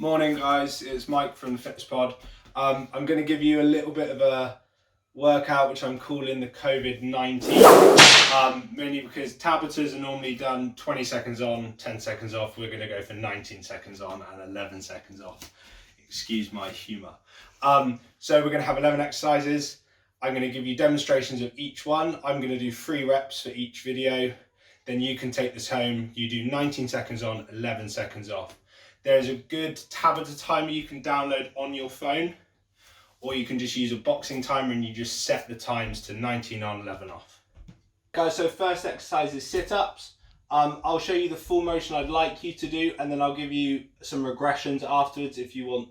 Morning guys, it's Mike from the Fitness Pod. I'm going to give you a little bit of a workout which I'm calling the COVID-19, mainly because Tabatas are normally done 20 seconds on, 10 seconds off. We're going to go for 19 seconds on and 11 seconds off. Excuse my humour. So we're going to have 11 exercises. I'm going to give you demonstrations of each one. I'm going to do 3 reps for each video. Then you can take this home. You do 19 seconds on, 11 seconds off. There's a good Tabata timer you can download on your phone, or you can just use a boxing timer and you just set the times to 19 on, 11 off. Guys, so first exercise is sit-ups. I'll show you the full motion I'd like you to do, and then I'll give you some regressions afterwards if you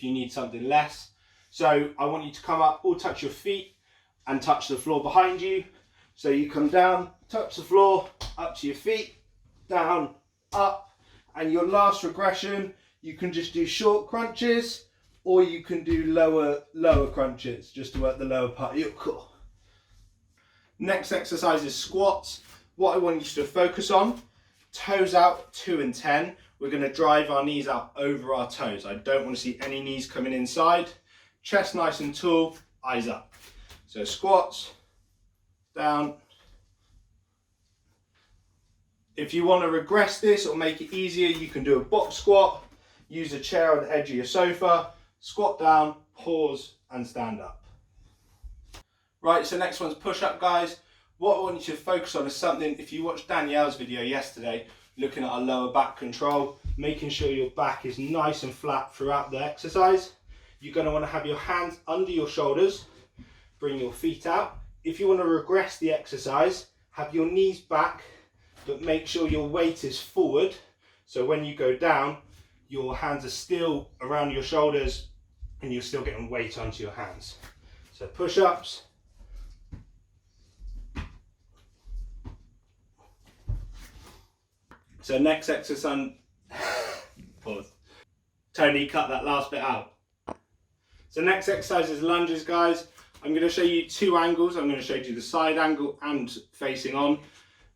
need something less. So I want you to come up, all touch your feet and touch the floor behind you. So you come down, touch the floor, up to your feet, down, up. And your last regression, you can just do short crunches, or you can do lower crunches, just to work the lower part of your core. Next exercise is squats. What I want you to focus on, toes out, 2 and 10. We're going to drive our knees out over our toes. I don't want to see any knees coming inside. Chest nice and tall, eyes up. So squats, down. If you want to regress this or make it easier, you can do a box squat, use a chair on the edge of your sofa, squat down, pause and stand up. Right, so next one's push-up, guys. What I want you to focus on is something, if you watched Danielle's video yesterday, looking at our lower back control, making sure your back is nice and flat throughout the exercise. You're going to want to have your hands under your shoulders, bring your feet out. If you want to regress the exercise, have your knees back, but make sure your weight is forward, so when you go down, your hands are still around your shoulders and you're still getting weight onto your hands. So push-ups. So next exercise, pause. Tony, cut that last bit out. So next exercise is lunges, guys. I'm going to show you 2 angles. I'm going to show you the side angle and facing on.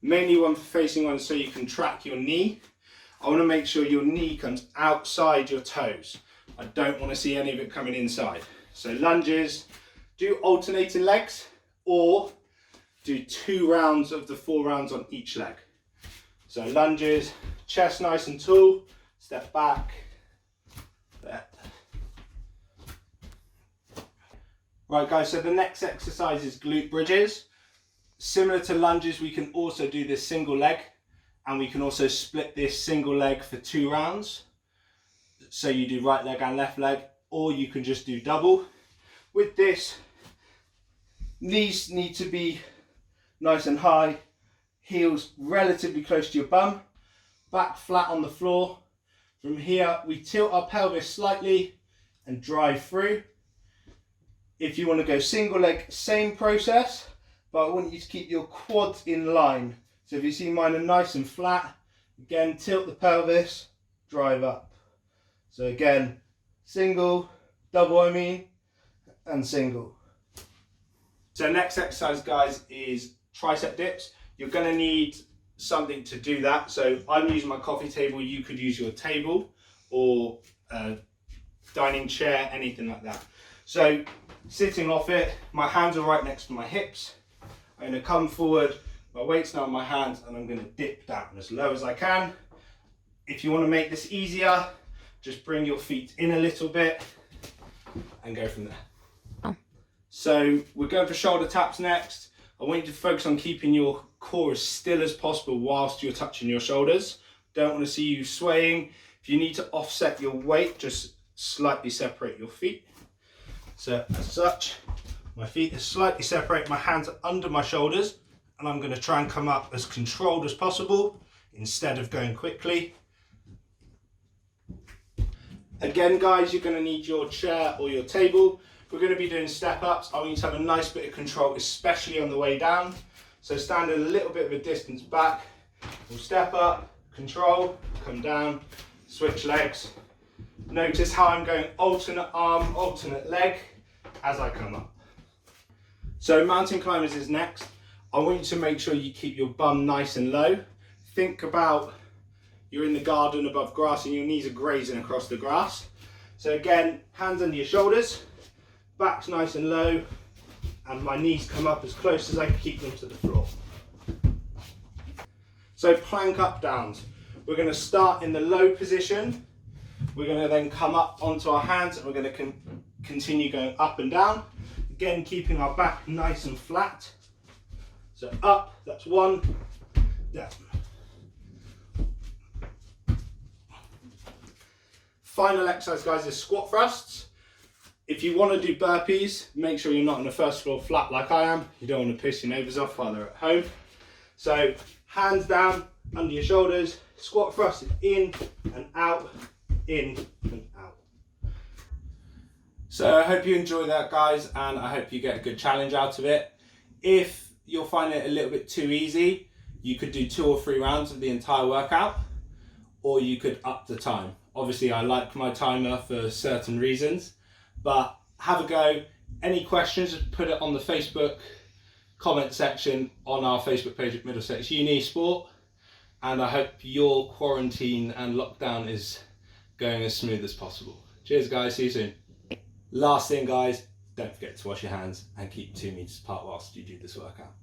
Mainly one for facing on so you can track your knee. I want to make sure your knee comes outside your toes. I don't want to see any of it coming inside. So lunges, do alternating legs, or do 2 rounds of the 4 rounds on each leg. So lunges, chest nice and tall, step back, there. Right guys, so the next exercise is glute bridges. Similar to lunges, we can also do this single leg, and we can also split this single leg for 2 rounds. So you do right leg and left leg, or you can just do double. With this, knees need to be nice and high, heels relatively close to your bum, back flat on the floor. From here, we tilt our pelvis slightly and drive through. If you want to go single leg, same process. But I want you to keep your quads in line. So if you see mine are nice and flat, again, tilt the pelvis, drive up. So again, single, double and single. So next exercise, guys, is tricep dips. You're going to need something to do that. So I'm using my coffee table. You could use your table or a dining chair, anything like that. So sitting off it, my hands are right next to my hips. I'm going to come forward, my weight's now on my hands, and I'm going to dip down as low as I can. If you want to make this easier, just bring your feet in a little bit and go from there. Oh. So we're going for shoulder taps next. I want you to focus on keeping your core as still as possible whilst you're touching your shoulders. Don't want to see you swaying. If you need to offset your weight, just slightly separate your feet. So as such, my feet are slightly separated, my hands are under my shoulders, and I'm going to try and come up as controlled as possible instead of going quickly. Again, guys, you're going to need your chair or your table. We're going to be doing step ups. I want you to have a nice bit of control, especially on the way down. So stand a little bit of a distance back. We'll step up, control, come down, switch legs. Notice how I'm going alternate arm, alternate leg as I come up. So mountain climbers is next. I want you to make sure you keep your bum nice and low. Think about you're in the garden above grass and your knees are grazing across the grass. So again, hands under your shoulders, back's nice and low, and my knees come up as close as I can keep them to the floor. So plank up downs. We're going to start in the low position. We're going to then come up onto our hands and we're going to continue going up and down. Again, keeping our back nice and flat. So up, that's one, down. Final exercise, guys, is squat thrusts. If you want to do burpees, make sure you're not on the first floor flat like I am. You don't want to piss your neighbours off while they're at home. So hands down, under your shoulders, squat thrust in and out, in and out. So I hope you enjoy that, guys, and I hope you get a good challenge out of it. If you're finding it a little bit too easy, you could do 2 or 3 rounds of the entire workout, or you could up the time. Obviously, I like my timer for certain reasons, but have a go. Any questions, put it on the Facebook comment section on our Facebook page at Middlesex Uni Sport, and I hope your quarantine and lockdown is going as smooth as possible. Cheers, guys. See you soon. Last thing, guys, don't forget to wash your hands and keep 2 meters apart whilst you do this workout.